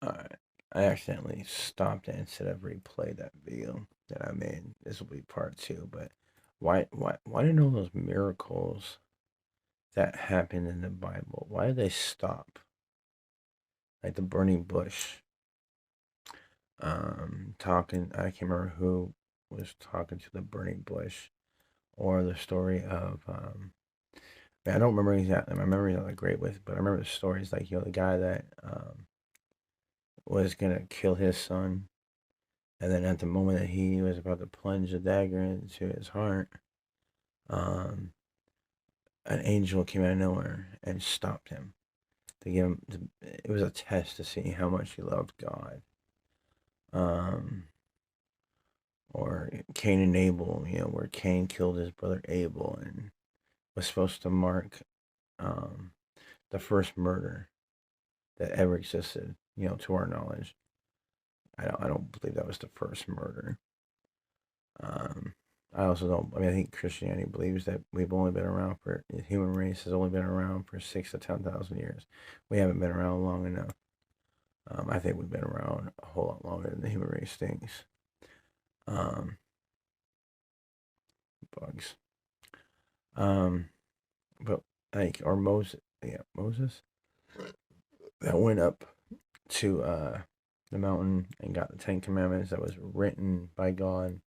Alright. I accidentally stopped it instead of replay that video that I made. This will be part two, but why did all those miracles that happened in the Bible, why did they stop? Like the burning bush. Talking I can't remember who was talking to the burning bush, or the story of I don't remember exactly. My memory's not that great with, but I remember the stories like the guy that was gonna kill his son. And then at the moment that he was about to plunge the dagger into his heart, um, an angel came out of nowhere and stopped him. To give him, it was a test to see how much he loved God. Um, or Cain and Abel, where Cain killed his brother Abel and was supposed to mark um, the first murder that ever existed, to our knowledge. I don't believe that was the first murder. Um, I also don't. I mean, I think Christianity believes that we've only been around for the human race has only been around for 6 to 10,000 years. We haven't been around long enough. I think we've been around a whole lot longer than the human race thinks. Um, Bugs. Um, but like, or Moses, yeah, Moses that went up to the mountain and got the Ten Commandments that was written by God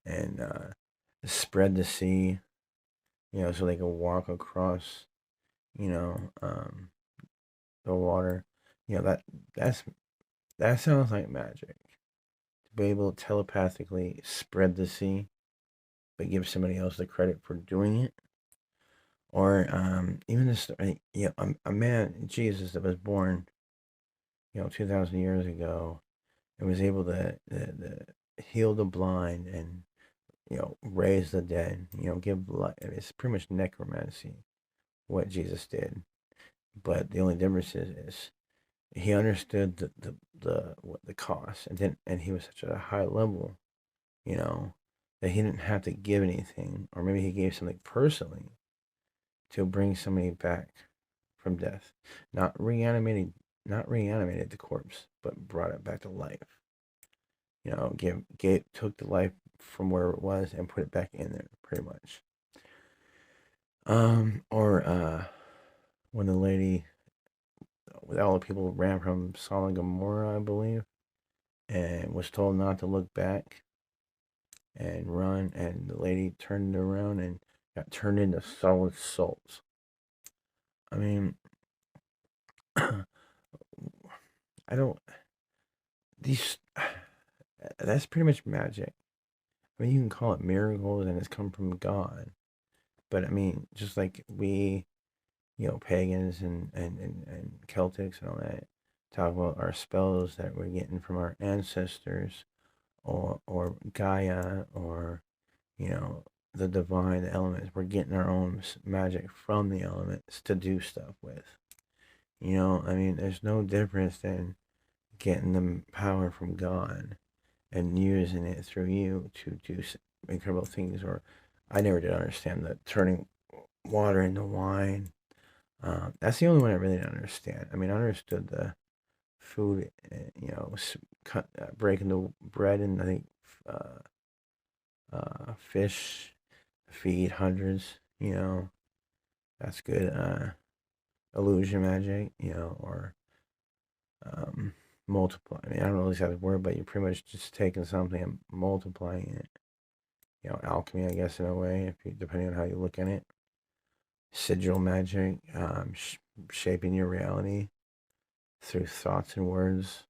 and spread the sea, so they could walk across, you know, um, the water. That's that sounds like magic. To be able to telepathically spread the sea, but give somebody else the credit for doing it. Or even this, a man, Jesus, that was born, 2,000 years ago, and was able to heal the blind and raise the dead. Give life. It's pretty much necromancy what Jesus did. But the only difference is he understood the cost, and he was such at a high level, you know, that he didn't have to give anything, or maybe he gave something personally to bring somebody back from death, not reanimated the corpse, but brought it back to life. Took the life from where it was and put it back in there, pretty much. Or when the lady with all the people ran from Sodom and Gomorrah, I believe, and was told not to look back and run, and the lady turned around and got turned into solid salt. I mean, I don't these that's pretty much magic. I mean, you can call it miracles and it's come from God, but I mean, just like we, pagans and Celtics and all that talk about our spells that we're getting from our ancestors, or Gaia, or you know, the divine, the elements. We're getting our own magic from the elements to do stuff with. I mean, there's no difference than getting the power from God and using it through you to do incredible things. Or I never did understand that turning water into wine. That's the only one I really didn't understand. I mean, I understood the food, breaking the bread, and I think uh, fish feed hundreds. That's good. Illusion magic, or um, multiply. I mean, I don't know exactly the word, but you're pretty much just taking something and multiplying it. Alchemy, I guess, in a way, depending on how you look at it. Sigil magic, shaping your reality through thoughts and words.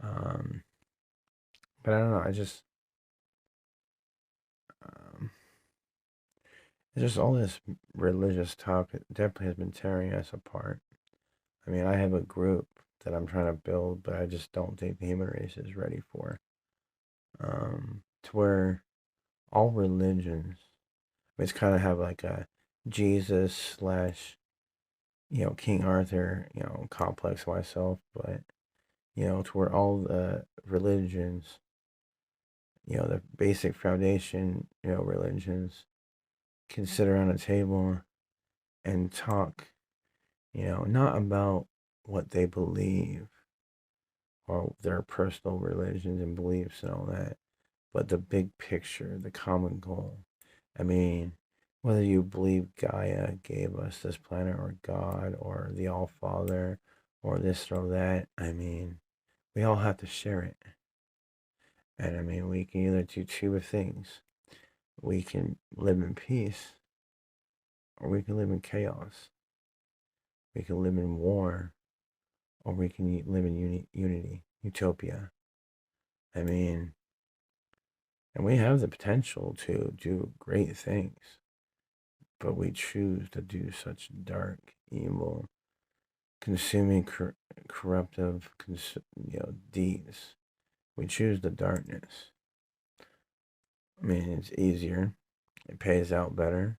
Um, but I don't know. Um, it's just all this religious talk definitely has been tearing us apart. I mean, I have a group that I'm trying to build, but I just don't think the human race is ready for. To where all religions, it's kind of have like a Jesus slash, King Arthur, complex myself, but, to where all the religions, the basic foundation, religions can sit around a table and talk, not about what they believe or their personal religions and beliefs and all that, but the big picture, the common goal. I mean, whether you believe Gaia gave us this planet or God or the All Father or this or that, I mean, we all have to share it. And I mean, we can either do two of things. We can live in peace or we can live in chaos. We can live in war or we can live in unity, utopia. I mean, and we have the potential to do great things, but we choose to do such dark, evil, consuming, corruptive, deeds. We choose the darkness. I mean, it's easier. It pays out better.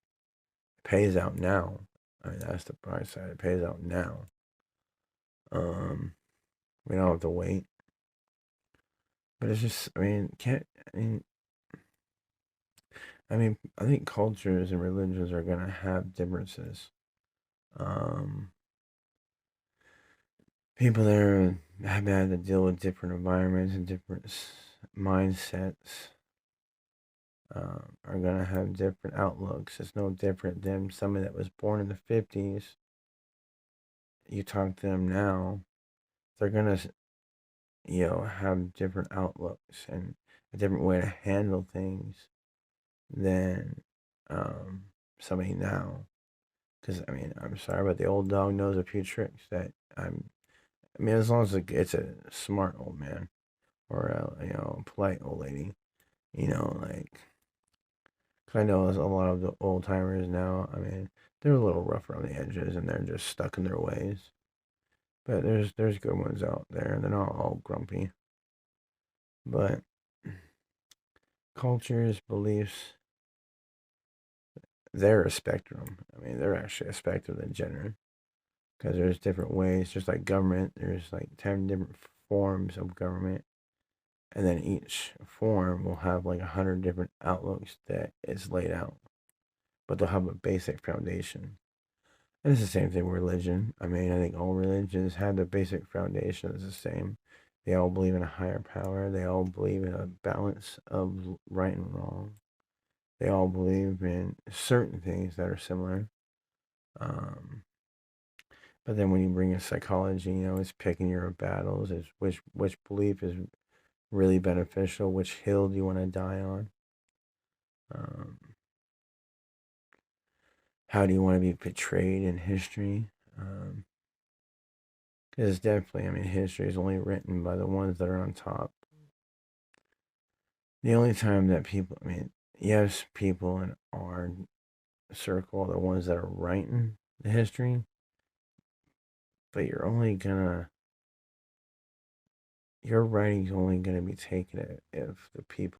It pays out now. I mean, that's the bright side. It pays out now. Um, we don't have to wait. But it's just, I mean, can't, I think cultures and religions are gonna have differences. Um, People there have had to deal with different environments and different mindsets. Are gonna have different outlooks. It's no different than somebody that was born in the 50s. You talk to them now, they're gonna, have different outlooks and a different way to handle things than um, somebody now. Because I mean, I'm sorry, but the old dog knows a few tricks that I mean, as long as it's a smart old man or a polite old lady, like 'cause I know a lot of the old timers now. I mean, they're a little rough around the edges and they're just stuck in their ways. But there's good ones out there. They're not all grumpy. But cultures, beliefs, they're a spectrum. I mean, they're actually a spectrum than gender because there's different ways. Just like government, there's like 10 different forms of government, and then each form will have like 100 different outlooks that is laid out, but they'll have a basic foundation. And it's the same thing with religion. I mean, I think all religions have the basic foundation is the same. They all believe in a higher power. They all believe in a balance of right and wrong. They all believe in certain things that are similar. Um, but then when you bring in psychology, it's picking your battles. Is which belief is really beneficial? Which hill do you want to die on? Um, how do you want to be portrayed in history? Because definitely, I mean, history is only written by the ones that are on top. The only time that people, I mean, yes, people in our circle are the ones that are writing the history, but your writing's only gonna be taken if the people